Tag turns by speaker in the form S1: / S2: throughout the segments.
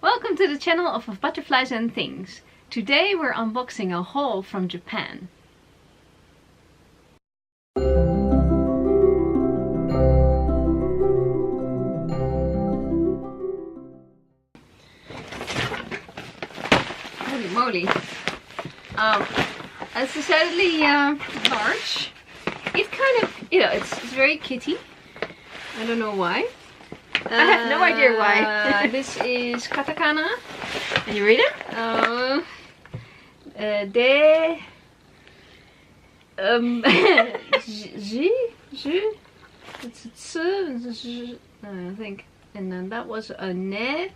S1: Welcome to the channel of Butterflies and Things. Today we're unboxing a haul from Japan. Holy moly. It's decidedly large. It's kind of, it's very kitty. I don't know why.
S2: I have no idea why.
S1: This is katakana.
S2: Can you read it?
S1: It's a tsu, I think. And then that was a ne,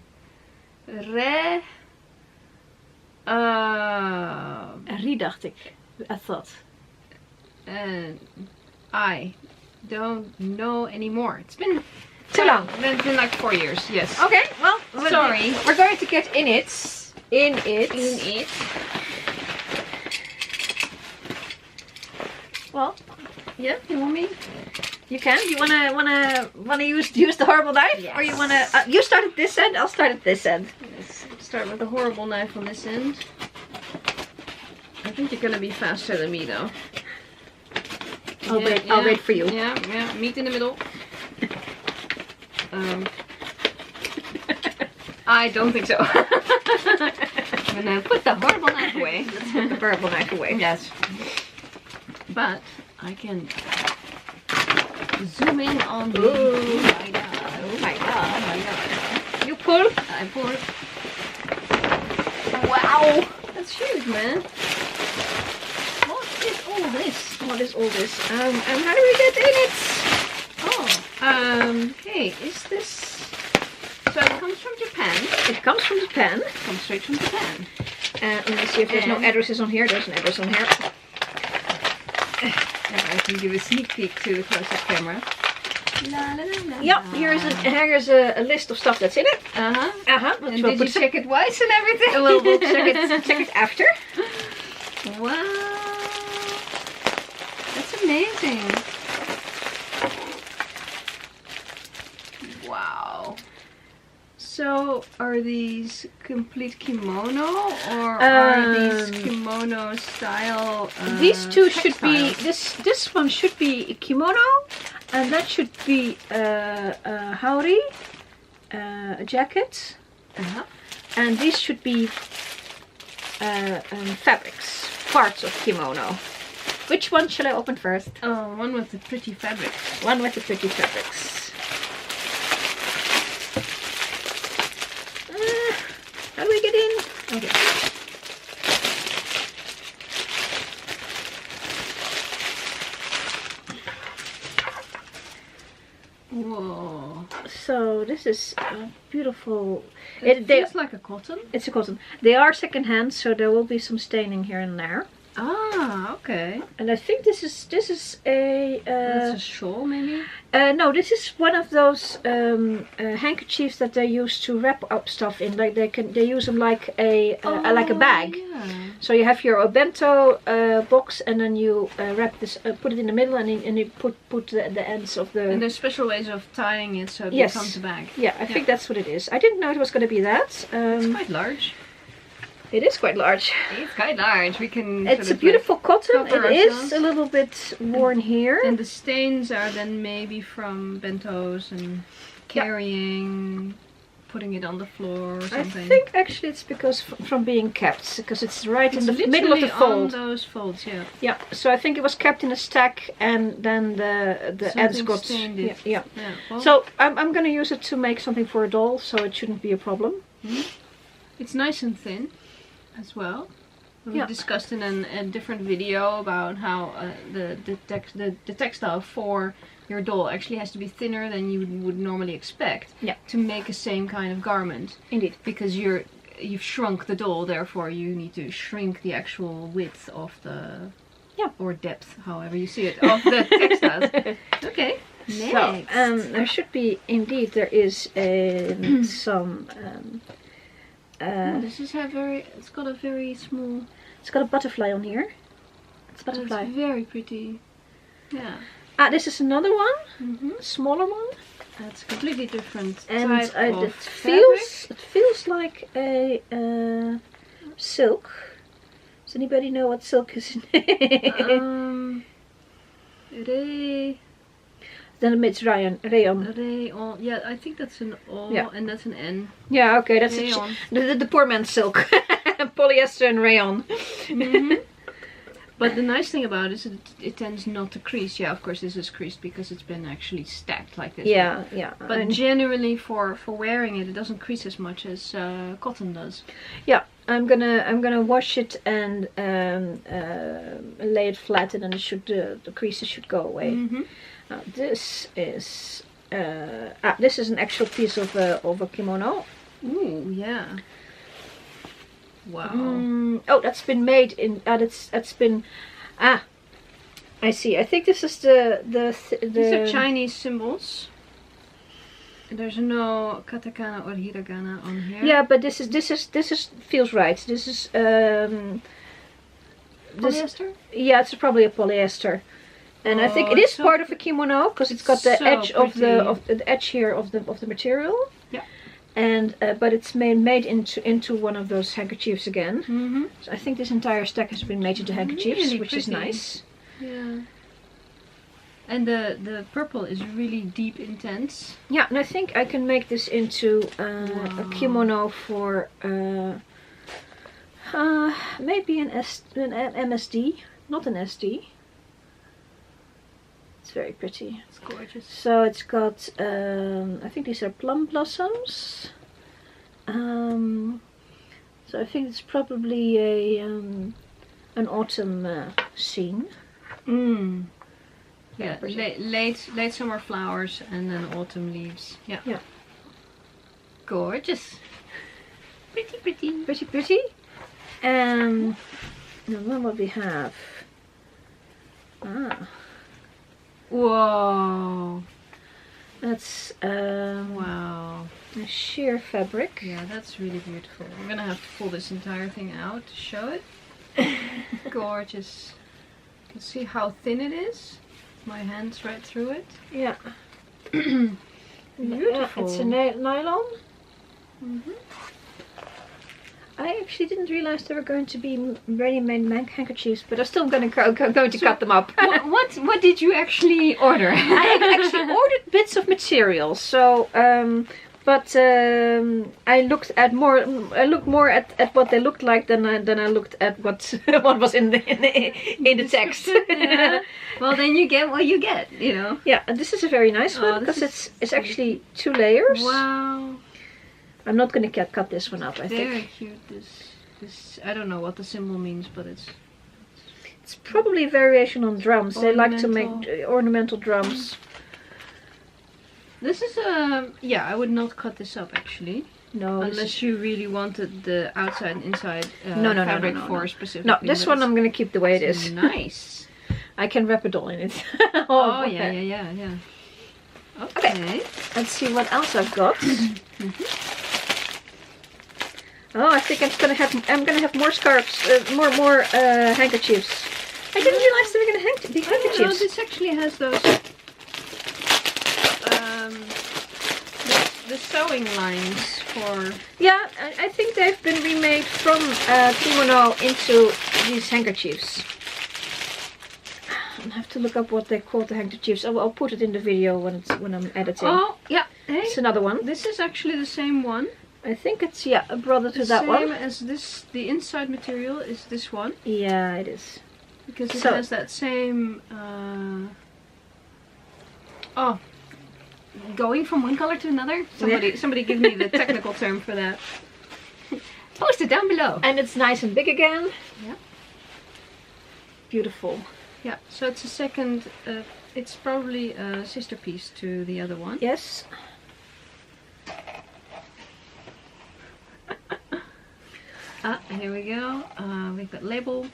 S1: re,
S2: Rie dacht ik. I thought.
S1: I don't know anymore. It's been
S2: too long.
S1: It's been like 4 years, yes.
S2: Okay, well,
S1: sorry.
S2: We're going to get in it. Well,
S1: yeah, you want me?
S2: You can. You wanna use the horrible knife,
S1: yes.
S2: Or you wanna? You start at this end. I'll start at this end.
S1: Let's start with the horrible knife on this end. I think you're gonna be faster than me, though.
S2: I'll wait for you.
S1: Yeah. Meet in the middle. I don't think so. I'm gonna put the horrible knife away.
S2: Let's put the horrible knife away.
S1: Yes. But I can zoom in on the.
S2: Oh my god! Oh my god!
S1: Oh my god!
S2: You pull.
S1: I pull.
S2: Wow!
S1: That's huge, man. What is all this?
S2: What is all this? And how do we get in it?
S1: Oh, hey, is this? So it comes from Japan.
S2: It comes from Japan.
S1: It comes straight from Japan.
S2: Let me see if there's no addresses on here. There's an address on here.
S1: I can give a sneak peek to the close-up camera. La, la, la, la,
S2: Yep, here's a list of stuff that's in it.
S1: And did you check it twice and everything?
S2: We'll check it after.
S1: Wow, that's amazing. Wow. So, are these complete kimono, or are these kimono style?
S2: These two should
S1: textiles?
S2: be. This one should be kimono, and that should be haori, a jacket, and these should be fabrics, parts of kimono. Which one shall I open first?
S1: Oh, one with the pretty fabrics.
S2: One with the pretty fabrics. How do we get in? Okay.
S1: Whoa.
S2: So this is beautiful.
S1: It feels like a cotton.
S2: It's a cotton. They are second-hand, so there will be some staining here and there.
S1: Ah, okay.
S2: And I think this is a.
S1: That's a shawl, maybe.
S2: No, this is one of those handkerchiefs that they use to wrap up stuff in. Like they use them like a bag.
S1: Yeah.
S2: So you have your bento box, and then you wrap this, put it in the middle, and you put the ends of the.
S1: And there's special ways of tying it so it becomes a bag.
S2: Yeah, I think that's what it is. I didn't know it was going to be that.
S1: It's quite large.
S2: It is quite large.
S1: It's quite large. We can.
S2: It's a beautiful cotton. It is a little bit worn here.
S1: And the stains are then maybe from bentos and carrying, putting it on the floor or something.
S2: I think actually it's because from being kept, because it's right in the middle of the
S1: on
S2: fold.
S1: those folds, yeah.
S2: Yeah. So I think it was kept in a stack, and then the ends got
S1: stained it.
S2: Yeah.
S1: Well,
S2: So I'm going to use it to make something for a doll, so it shouldn't be a problem.
S1: it's nice and thin as well. We discussed in a different video about how the textile for your doll actually has to be thinner than you would normally expect to make the same kind of garment.
S2: Indeed.
S1: Because you've shrunk the doll, therefore you need to shrink the actual width of the or depth, however you see it, of the textiles. Okay. Next.
S2: So there should be there is some.
S1: This is it's got a very small.
S2: It's got a butterfly on here. It's a butterfly.
S1: It's very pretty. Yeah.
S2: This is another one, a smaller one.
S1: That's completely different.
S2: And
S1: type
S2: it
S1: of
S2: feels looks like a silk. Does anybody know what silk is? Then it's rayon.
S1: Rayon. Yeah, I think that's an O and that's an N.
S2: Yeah, okay, that's the poor man's silk. Polyester and rayon.
S1: But the nice thing about it is it tends not to crease. Yeah, of course this is creased because it's been actually stacked like this.
S2: Yeah.
S1: But generally for wearing it doesn't crease as much as cotton does.
S2: Yeah, I'm gonna wash it and lay it flat, and then it should the creases should go away. Now this is an actual piece of a kimono.
S1: Ooh, yeah. Wow.
S2: Oh, that's been made in. That's been. I see. I think this is the.
S1: These are Chinese symbols. There's no katakana or hiragana on here.
S2: Yeah, but this is feels right. This is
S1: polyester.
S2: Yeah, it's probably a polyester. And I think it is part of a kimono because it's got the edge of the edge here of the material.
S1: Yeah.
S2: And but it's made into one of those handkerchiefs again. So I think this entire stack has been made into handkerchiefs, which is nice.
S1: Yeah. And the purple is really deep intense.
S2: Yeah, and I think I can make this into a kimono for maybe an MSD, not an SD. It's very pretty.
S1: It's gorgeous.
S2: So it's got, I think these are plum blossoms. So I think it's probably an autumn scene.
S1: Yeah, late summer flowers and then autumn leaves. Yeah.
S2: Yeah.
S1: Gorgeous.
S2: Pretty. And then what we have?
S1: Whoa.
S2: That's
S1: wow.
S2: a sheer fabric.
S1: Yeah, that's really beautiful. I'm gonna have to pull this entire thing out to show it. Gorgeous. You can see how thin it is. My hand's right through it.
S2: Yeah.
S1: Beautiful.
S2: Yeah, it's a nylon. I actually didn't realize there were going to be ready-made handkerchiefs, but I'm still going to cut them up.
S1: what did you actually order?
S2: I actually ordered bits of material. So, but I looked more at what they looked like than I looked at what was in the text.
S1: Yeah. Well, then you get what you get, you know.
S2: Yeah, and this is a very nice one because it's actually 2 layers.
S1: Wow.
S2: I'm not going to cut this one up. I think
S1: very cute. This I don't know what the symbol means, but it's
S2: probably a variation on drums. They like to make ornamental drums.
S1: This is yeah. I would not cut this up actually.
S2: No,
S1: unless you really wanted the outside and inside fabric for specific.
S2: No, this one I'm going to keep the way it is.
S1: Nice.
S2: I can wrap it all in it.
S1: Oh yeah. Okay.
S2: Let's see what else I've got. Oh, I think I'm gonna have more scarves, more handkerchiefs. I didn't realize they were gonna be handkerchiefs.
S1: No, this actually has those the sewing lines for.
S2: Yeah, I think they've been remade from kimono into these handkerchiefs. I have to look up what they call the handkerchiefs. I'll put it in the video when I'm editing.
S1: Oh yeah, hey,
S2: it's another one.
S1: This is actually the same one.
S2: I think it's a brother to that one.
S1: Same as this. The inside material is this one.
S2: Yeah, it is.
S1: Because it has that same. Oh, going from one color to another. Somebody give me the technical term for that. Post it down below.
S2: And it's nice and big again.
S1: Yeah.
S2: Beautiful.
S1: Yeah. So it's a second. It's probably a sister piece to the other one.
S2: Yes.
S1: Here we go. We've got label.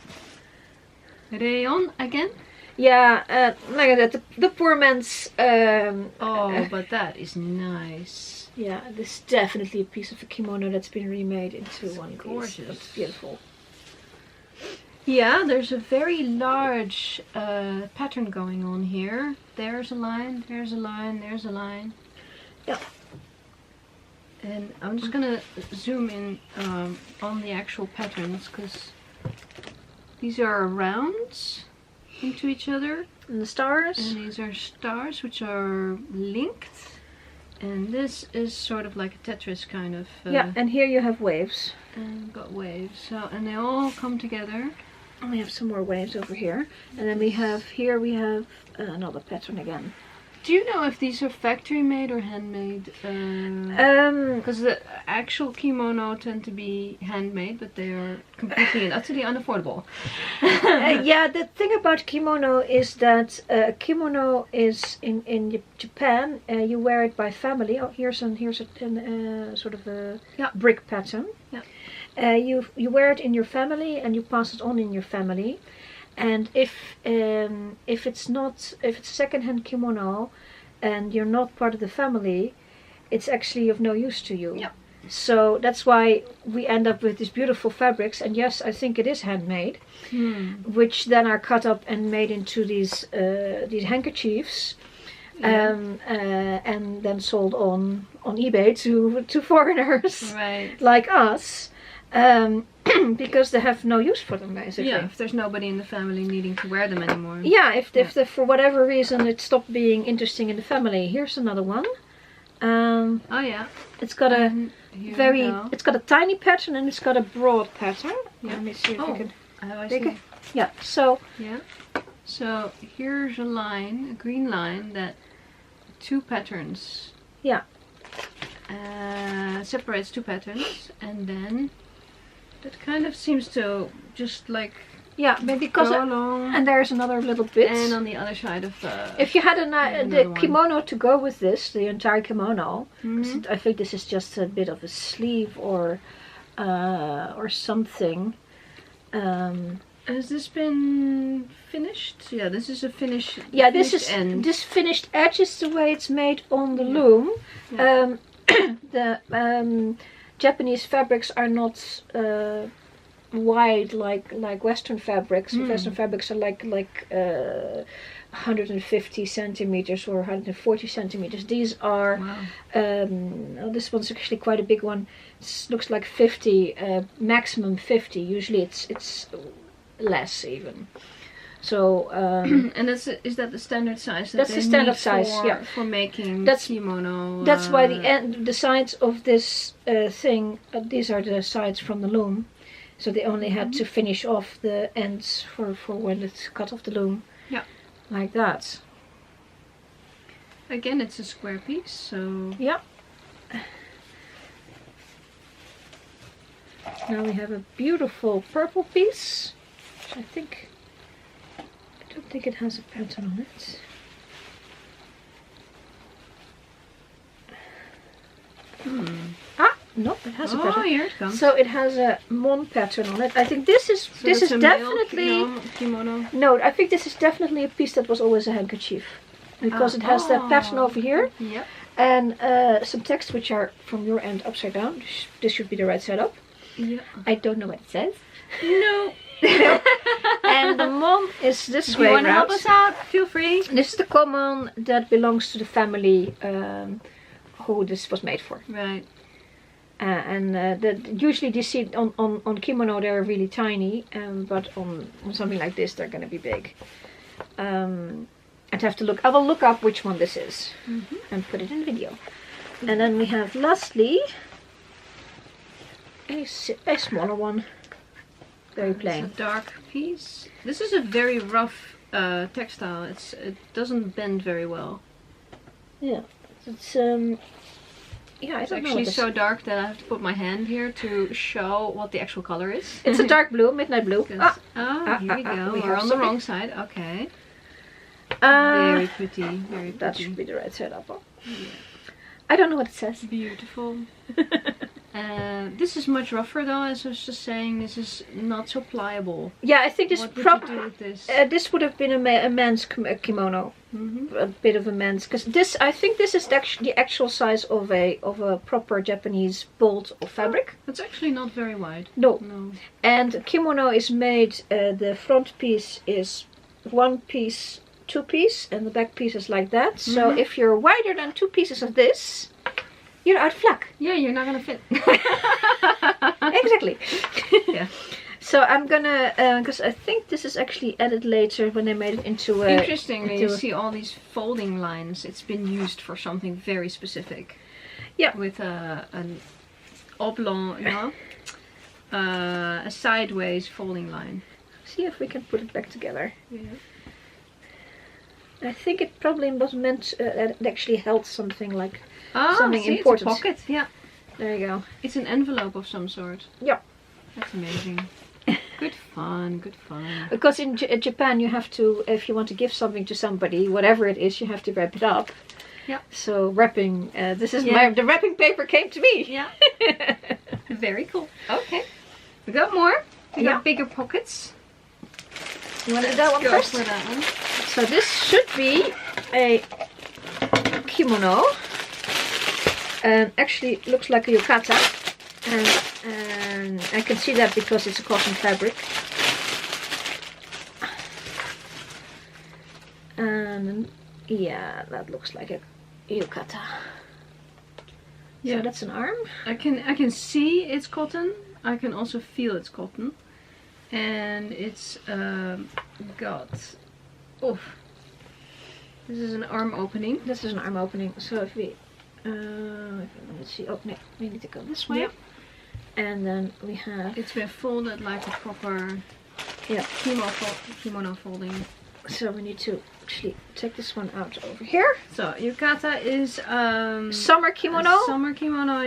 S1: Rayon again.
S2: Yeah, like that. The poor man's.
S1: Oh, but that is nice.
S2: Yeah, this is definitely a piece of a kimono that's been remade into one
S1: gorgeous.
S2: Piece. It's beautiful.
S1: Yeah, there's a very large pattern going on here. There's a line. There's a line. There's a line.
S2: Yeah.
S1: And I'm just gonna zoom in on the actual patterns, because these are rounds into each other.
S2: And the stars.
S1: And these are stars which are linked. And this is sort of like a Tetris kind of.
S2: Yeah, and here you have waves.
S1: And got waves. So, and they all come together.
S2: And we have some more waves over here. And then we have another pattern again.
S1: Do you know if these are factory made or handmade? Because the actual kimono tend to be handmade, but they are completely and utterly unaffordable.
S2: Yeah, the thing about kimono is that kimono is in Japan. You wear it by family. Oh, here's a sort of a brick pattern. Yeah. You wear it in your family and you pass it on in your family. And if it's a second-hand kimono and you're not part of the family, it's actually of no use to you.
S1: Yeah.
S2: So that's why we end up with these beautiful fabrics. And yes, I think it is handmade, which then are cut up and made into these handkerchiefs, and then sold on eBay to foreigners like us. Because they have no use for them, basically.
S1: Yeah, if there's nobody in the family needing to wear them anymore.
S2: Yeah, if for whatever reason it stopped being interesting in the family. Here's another one.
S1: Oh yeah.
S2: It's got it's got a tiny pattern and it's got a broad pattern.
S1: Yeah.
S2: Let me see if we can.
S1: I see.
S2: Yeah. So.
S1: Yeah. So here's a line, a green line that two patterns.
S2: Yeah.
S1: Separates two patterns, and then that kind of seems to just like
S2: because
S1: go along.
S2: And there's another little bit.
S1: And on the other side of
S2: if you had the kimono to go with this, the entire kimono, I think this is just a bit of a sleeve or something.
S1: Has this been finished? Yeah, this is a finished.
S2: Yeah, this finished edge is the way it's made on the loom. Yeah. The Japanese fabrics are not wide like Western fabrics. Western fabrics are like 150 centimeters or 140 centimeters. These are this one's actually quite a big one. It looks like 50, maximum 50. Usually it's less even. So
S1: and is that the standard size?
S2: That's the standard size.
S1: For making kimono.
S2: That's why the sides of this thing. These are the sides from the loom, so they only had to finish off the ends for when it's cut off the loom.
S1: Yeah,
S2: like that.
S1: Again, it's a square piece, so
S2: yeah. Now we have a beautiful purple piece, which I don't think it has a pattern on it. No, it has a pattern.
S1: Oh, here it comes.
S2: So it has a mon pattern on it. I think this is definitely
S1: kimono.
S2: No, I think this is definitely a piece that was always a handkerchief, because it has that pattern over here.
S1: Yep.
S2: And some text which are from your end upside down. This should be the right side up.
S1: Yeah.
S2: I don't know what it says.
S1: No.
S2: And the mon is this way.
S1: If you want to help us out, feel free.
S2: This is the common that belongs to the family who this was made for.
S1: Right.
S2: Usually these see on kimono they're really tiny, but on something like this they're going to be big. I'd have to look. I will look up which one this is and put it in video. And then we have lastly a smaller one. Very plain.
S1: It's a dark piece. This is a very rough textile. It doesn't bend very well.
S2: Yeah, it's I don't know. It's
S1: actually so dark that I have to put my hand here to show what the actual color is.
S2: It's a dark blue, midnight blue.
S1: Here we go. We're on the wrong side. Okay. Very pretty. Very pretty.
S2: That should be the right side up. Yeah. I don't know what it says.
S1: Beautiful. This is much rougher though, as I was just saying. This is not so pliable.
S2: Yeah, I think this
S1: what would you do with this?
S2: This would have been a man's kimono, a bit of a man's, because this I think this is the actual size of a proper Japanese bolt of fabric.
S1: It's actually not very wide.
S2: No. And kimono is made. The front piece is one piece, two piece, and the back piece is like that. So if you're wider than two pieces of this, You're out of flack.
S1: Yeah, you're not gonna fit.
S2: Exactly.
S1: Yeah.
S2: So I'm gonna, because I think this is actually added later when they made it into a...
S1: Interestingly, you see all these folding lines. It's been used for something very specific.
S2: Yeah.
S1: With an oblong, no, a sideways folding line.
S2: See if we can put it back together.
S1: Yeah.
S2: I think it probably was meant, it actually held something like
S1: Ah,
S2: something
S1: see,
S2: important.
S1: It's a pocket. Yeah.
S2: There you go.
S1: It's an envelope of some sort.
S2: Yeah.
S1: That's amazing. Good fun, good fun.
S2: Because in Japan you have to, if you want to give something to somebody, whatever it is, you have to wrap it up.
S1: Yeah.
S2: So wrapping, this is the wrapping paper came to me.
S1: Yeah. Very cool. Okay. We got more. We got bigger pockets.
S2: You want to do that one first?
S1: For that one.
S2: So this should be a kimono. And actually it looks like a yukata. And I can see that because it's a cotton fabric. And yeah, that looks like a yukata. Yeah, so that's an arm.
S1: I can see it's cotton. I can also feel it's cotton. And it's got, this is an arm opening.
S2: This is an arm opening. So if we, let's see, no, we need to go this way.
S1: Yep.
S2: And then we have,
S1: it's been folded like a proper kimono folding.
S2: So we need to actually take this one out over here.
S1: So yukata is
S2: summer kimono.
S1: Summer kimono.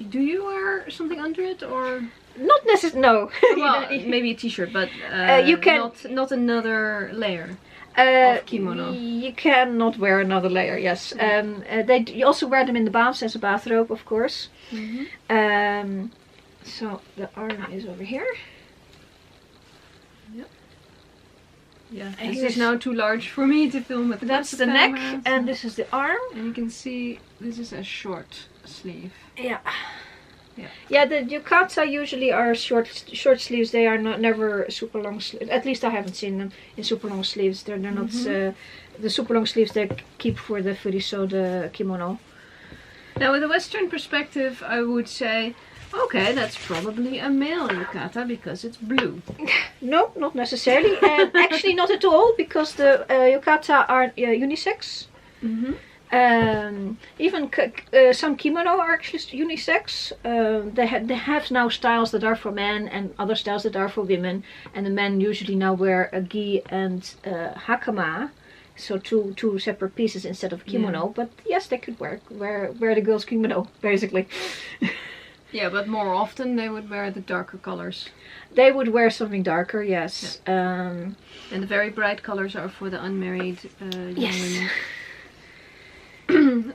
S1: Do you wear something under it or?
S2: Not necessarily. No.
S1: Well, maybe a t-shirt, but
S2: you can
S1: not another layer of kimono.
S2: You cannot wear another layer. Yes. You also wear them in the baths as a bathrobe, of course.
S1: Mm-hmm.
S2: So the arm is over here.
S1: Yep. Yeah. This is now too large for me to film with.
S2: That's the neck, and this is the arm.
S1: And you can see this is a short sleeve.
S2: Yeah.
S1: Yeah.
S2: Yeah, the yukata usually are short sleeves. They are never super long sleeves. At least I haven't seen them in super long sleeves. They're not the super long sleeves they keep for the furisode kimono.
S1: Now, with a Western perspective, I would say, okay, that's probably a male yukata because it's blue.
S2: No, not necessarily. Actually, not at all, because the yukata are unisex.
S1: Mm-hmm.
S2: Even some kimono are actually unisex. They have now styles that are for men and other styles that are for women. And the men usually now wear a gi and hakama. So two separate pieces instead of kimono. Yeah. But yes, they could wear the girls' kimono, basically.
S1: Yeah, but more often they would wear the darker colors.
S2: They would wear something darker, yes. Yeah.
S1: And the very bright colors are for the unmarried young women.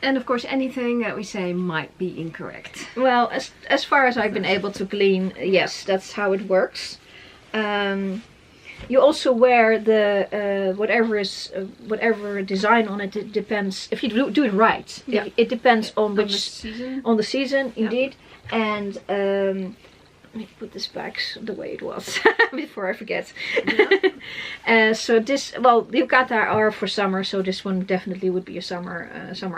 S1: And of course, anything that we say might be incorrect.
S2: Well, as far as I've been able to glean, yes, that's how it works. You also wear the whatever design on it. It depends if you do it right.
S1: Yeah.
S2: It depends on which
S1: season.
S2: On the season, indeed. And let me put this back the way it was before I forget. Yeah. So this, well, the yukata are for summer, so this one definitely would be a summer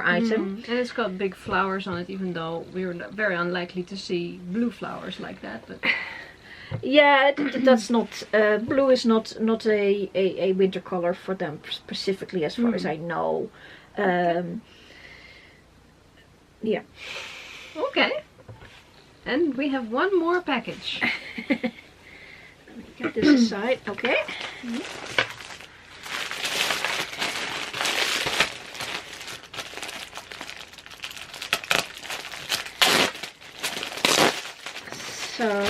S2: item.
S1: And it's got big flowers on it, even though we're very unlikely to see blue flowers like that. But
S2: yeah, that's not blue is not a winter color for them specifically, as far as I know. Yeah.
S1: Okay. And we have one more package.
S2: Let me get this aside. Okay. So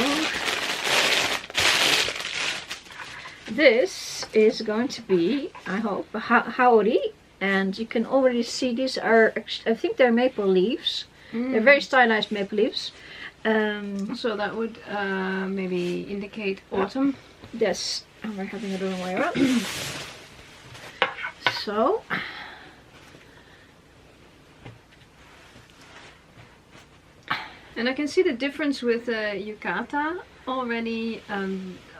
S2: this is going to be, I hope, a haori, and you can already see these are, I think they're maple leaves. They're very stylized maple leaves.
S1: So that would maybe indicate autumn.
S2: Yes, and we're having it the wrong way around. So,
S1: and I can see the difference with yukata already.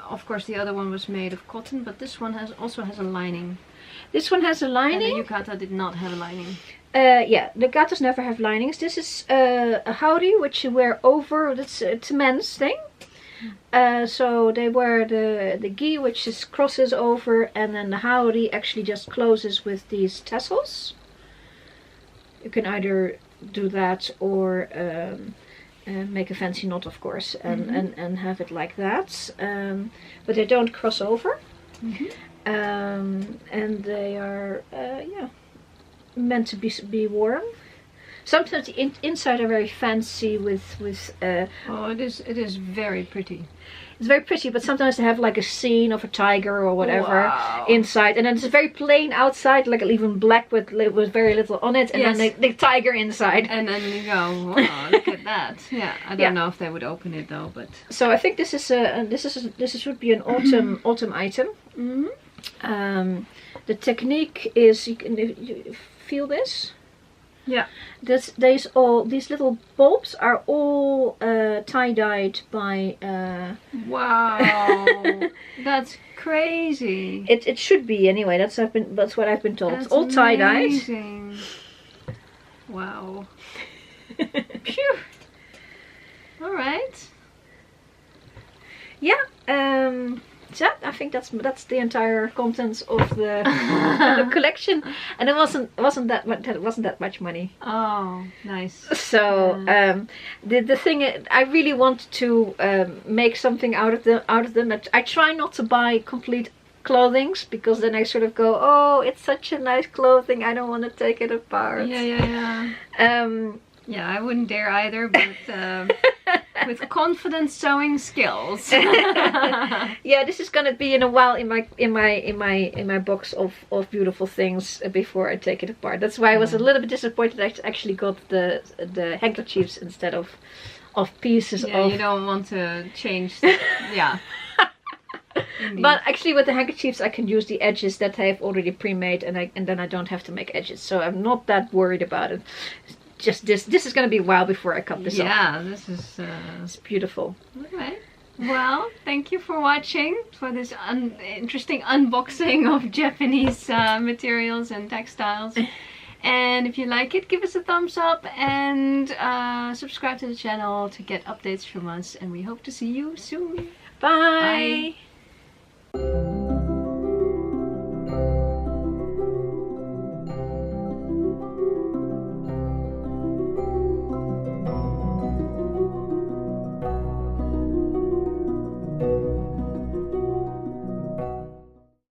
S1: Of course, the other one was made of cotton, but this one also has a lining.
S2: This one has a lining.
S1: And the yukata did not have a lining.
S2: Yeah, the gathers never have linings. This is a howdy, which you wear over. It's a men's thing. So they wear the gi, which is crosses over, and then the howdy actually just closes with these tassels. You can either do that or make a fancy knot, of course, and have it like that. But they don't cross over. And they are meant to be worn. Sometimes the inside are very fancy with
S1: oh, it is very pretty.
S2: It's very pretty, but sometimes they have like a scene of a tiger or whatever inside, and then it's very plain outside, like even black with very little on it, and then the tiger inside.
S1: And then you go, wow, look at that. Yeah, I don't know if they would open it though, but
S2: so I think this should be an autumn item. The technique is you feel this.
S1: Yeah.
S2: These little bulbs are all tie-dyed by...
S1: Wow. That's crazy.
S2: It should be anyway. That's what I've been told. It's all tie-dyed.
S1: Wow. Phew. Alright.
S2: Yeah. So I think that's the entire contents of the, the collection, and it wasn't that much money.
S1: Oh, nice.
S2: So the thing I really want to make something out of them. I try not to buy complete clothings, because then I sort of go, oh, it's such a nice clothing, I don't want to take it apart.
S1: Yeah. Yeah, I wouldn't dare either, but with confident sewing skills.
S2: Yeah, this is gonna be in a while in my box of beautiful things before I take it apart. That's why I was a little bit disappointed I actually got the handkerchiefs instead of pieces of...
S1: Yeah, you don't want to change yeah. Indeed.
S2: But actually with the handkerchiefs I can use the edges that I have already pre-made, and then I don't have to make edges, so I'm not that worried about it. Just this is going to be a while before I cut this off.
S1: Yeah, this is...
S2: It's beautiful.
S1: Alright. Well, thank you for watching, for this interesting unboxing of Japanese materials and textiles. And if you like it, give us a thumbs up and subscribe to the channel to get updates from us. And we hope to see you soon.
S2: Bye!
S1: Bye.